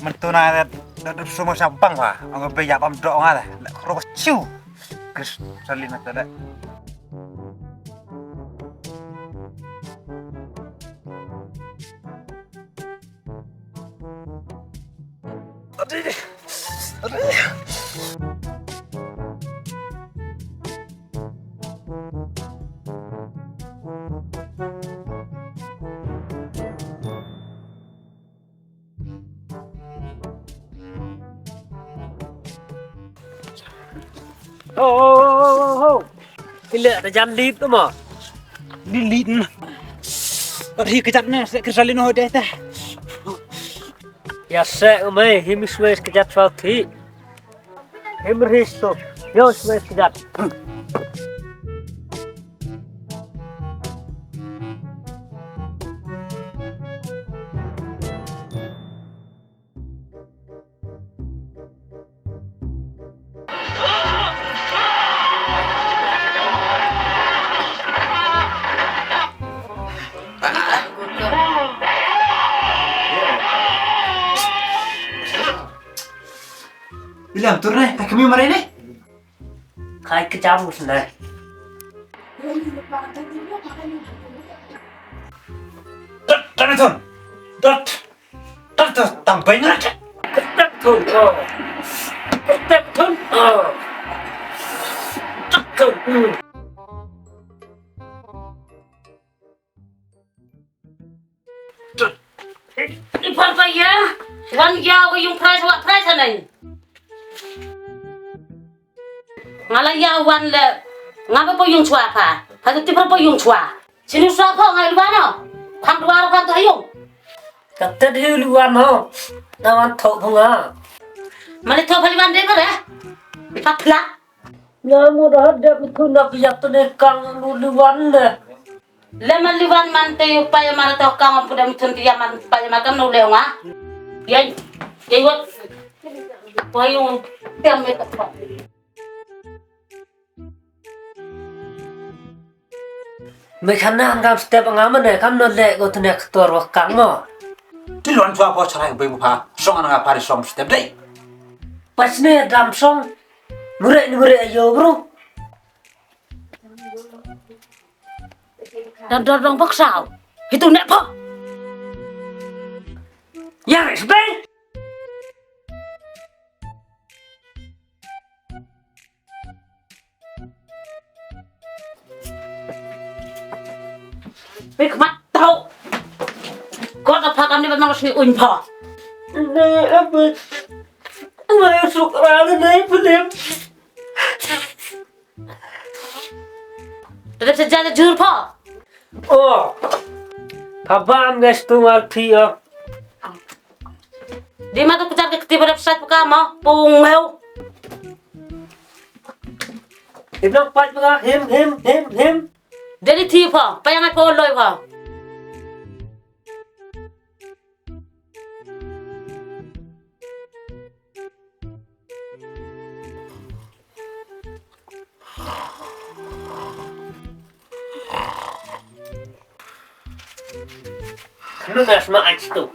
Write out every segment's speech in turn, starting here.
Mình tu na đã semua sampang lah. Ang beyak am dok ngah lah. Kro ciu. Kes salin na tada. Cái lệ ta dán lít đó mà. Đi lin. Thì cái chặt này sẽ cái salin hồi đây ta. Ya sẽ mày him swes cái chặt vào thị. Him risto. Yo swes cái chặt. Bilang tur nih, kami mari nih. Khai cái chăm của này. Tan thon. Dat tampay na. Tắc thôn tắc thôn tắc thôn. Ipan pa ya, wan ya ko yung price này. Ngala ya wan le, ngapa po yung chua pa? Hatu ti po yung chua. Sini chua po ngai luar no? Khang luar khang tu hayung. Cái tết hiu luan ho. Nào ăn thọ không à? Mali tho phali wan de ko de. Pa phla. Nhớ mua đó đẹp thu nhập giặt tôi này càng luan nè. Le man liwan man te pa ya man to kang pu dam thun ti ya man pa ya man kam no le nga. Yai wat. Po yung tem me ta. Mấy khán nam cam step ngắm mà này cam nó lệ của thằng này tuột vào cắn mà. Ti luan chua po charai be mu pa. Song ana pari som step dai. Pas này đam song. Mure ayo bro. Dan dong bok sao. Itu nek po. Ya sebentar. Bik mat tau. Ko ta pa kam ni memang sini un po. Này apa? Này sụt ra này phim. Tetap saja jujur po. Oh. Pabam guys tu mal pia. Di mana tu kejar ke ketiba website buka mo pung heu. Ibang pat mga him. Jadi ti po, pa yang po loy po. Nó là mà anh tu.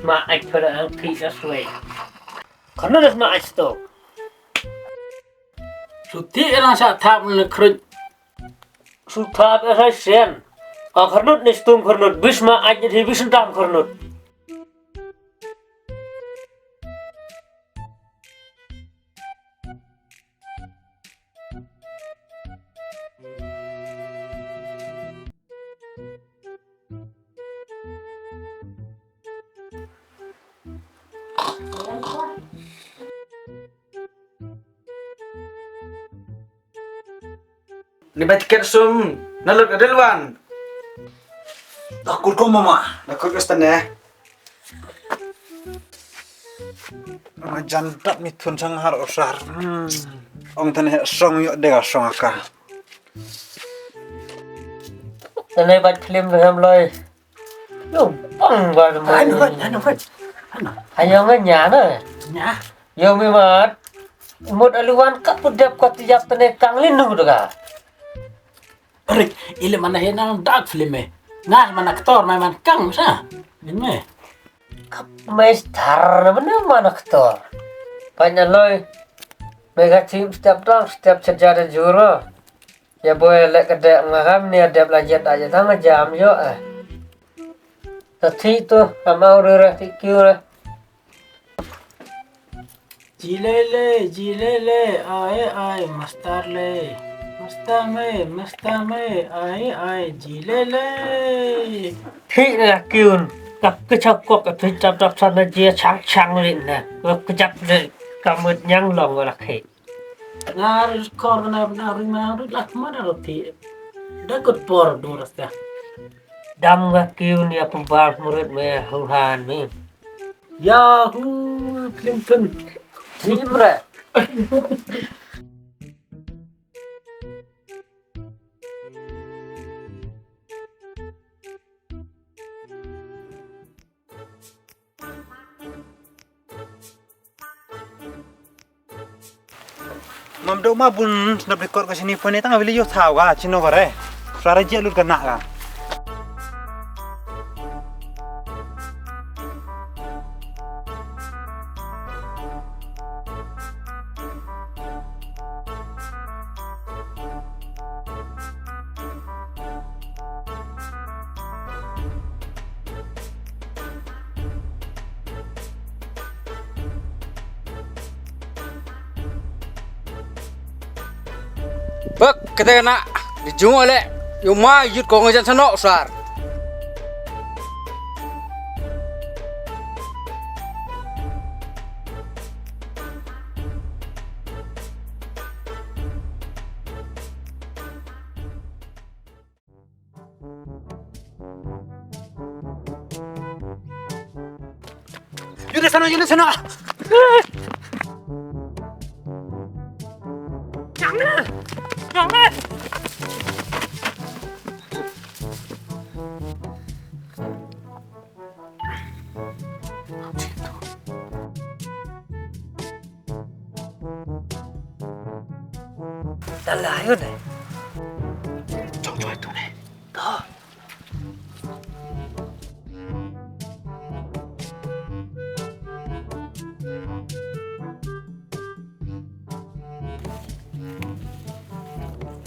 Mà anh phải là anh phi ra xuôi. Còn nó là mà anh tu. Suti orang sak thap nekrit. Suthap ra sen. Karnut nistum karnut bisma anh thì bisn tam karnut. Ni ba tiket sum naluk ada luan. Takut ko mama. Takut ko stane. Mà jantat mi thun sang har osar. Ông thân hệ song yo de ga song aka. Này bạch phim về em lời. Yo bang vào mà. Anh ơi. Anh em ở nhà nữa. Nhà. Yo mi mát. Mut aluan ka pudap ko tijap tane kang linu daga. Rik, ile mana henang dark film eh. Ngas mana aktor man kang sa. Ini. Kap mai star mana mana aktor. Panyaloi. Mega tim setiap dong setiap sejarah juro. Ya boy lek kedek ngam ni ada belajar aja tang jam yo eh. Tadi tu sama urut tikiu. Jilele, ay, mastame, ay, jilele. Thị là kiun gặp cái chọc cuộc cái phía chọc chọc sana chia chang lên nè gặp cái chọc này cầm một nhang lòng gọi là khỉ Ngar kor na rima lak mana roti. Dakut por duras ya. đâm cái kiun ya pembalap murid me huhan me Yahoo, Clinton. tim re Mam do ma bun snap record ka sini phone ni tang bili yo thau ga chino bare. Suara je lut kana ga. Bak, kita kena dijung oleh Yuma yut kau ngajan sanok sar. Yun sana. Jangan. Dalah yun eh Coba itu nih. Đó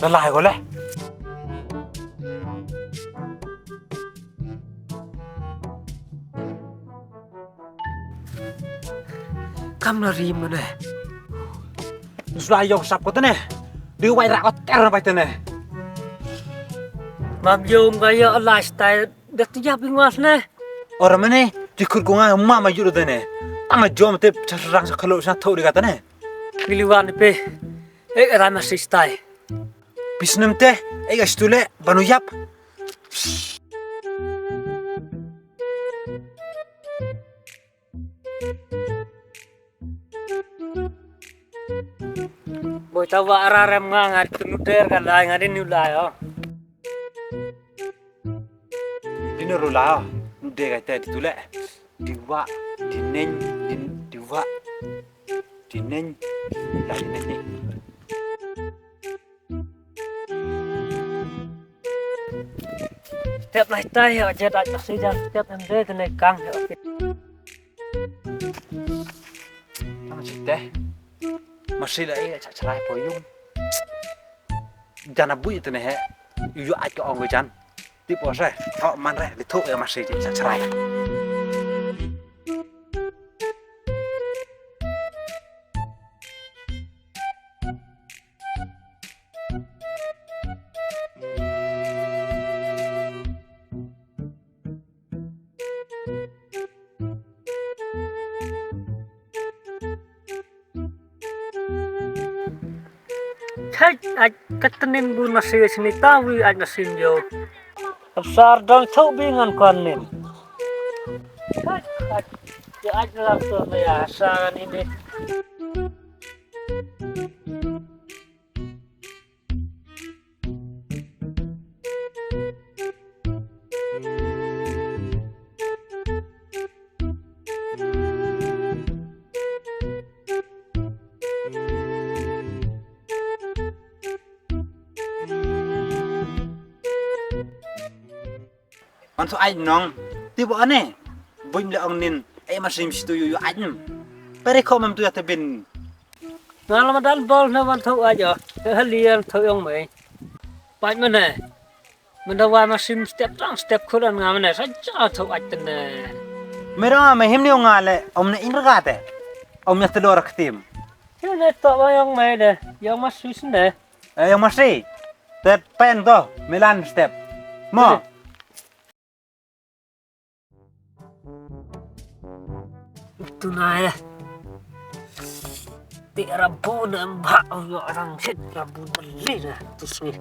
Nó lại rồi đấy. Cam là rìm rồi này Sudah yang sap kau tu nih. Dia wai rak kau ter apa itu nih. Mam yum gaya lifestyle Dak tijap ingas nih Orang mana dikut kau ngah emak maju tu nih. Tang jom tu cerang sekaluk sana tahu dia kata nih. Pilihan pe ramah sistai Bisnem teh, guys tu le banu yap. Boy tawa ararem ngangat kunuder kan lai ngadi nulai oh Ini rula, nude kata itu le. Diwa, dineng, diwa, dineng, lah dineng ni. Tiap lifestyle ya jet aja sejan tiap ende kena kang ya Nama cerita, masih lagi cerai poyung. Jangan abu itu nih, you aja orang jan. Tipe saya, oh mana itu ya masih cerai. Chay aj katanin bu masih sini tawi aj nasin yo absar dong thau bingan konin aj ya aj langsung ya asan ini Untuk aing nong, tiba aneh. Boim le ong nin, masim situ yu aing. Pare kau mem tu ya tebin. Ngalam dal bol na man thau aja. Halian thau yong mai. Pai mana? Mendawa masim step khuran ngamane saja thau aiten ne. Merong mahim ni ongale, om na inragate. Om ya telur ketim. Ya ne to yong mai de. Yong mas sus ne. Yang masih. Tet pen to, Milan step. Mo. Tu knieh. Ti rabun mbak yo orang sit rabun beli dah tu sini.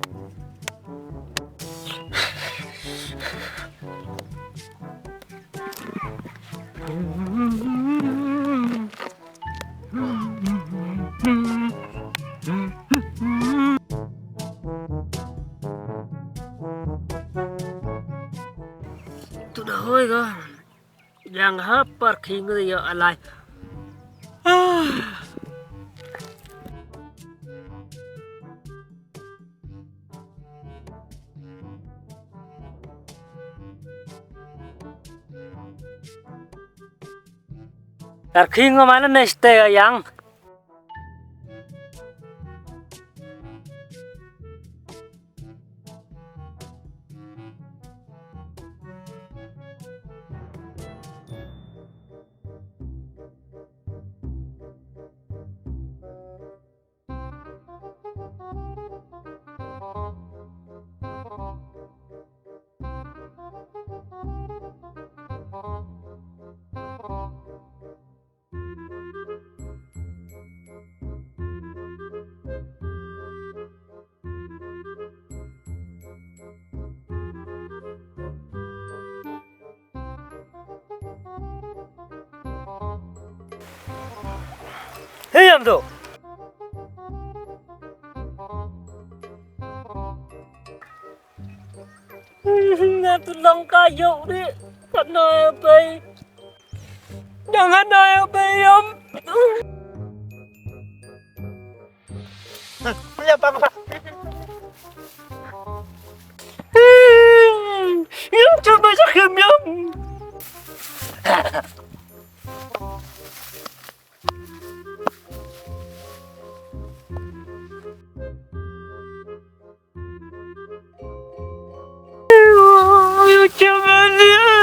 Tu dah hoi kan. Yang hapar king yo alai. King mana neste yang Hei tu. Ngatu long kayu ni. Kena apa? Jangan apa yam. Punya bangsa. Yang coba sakit yam. Coba dia.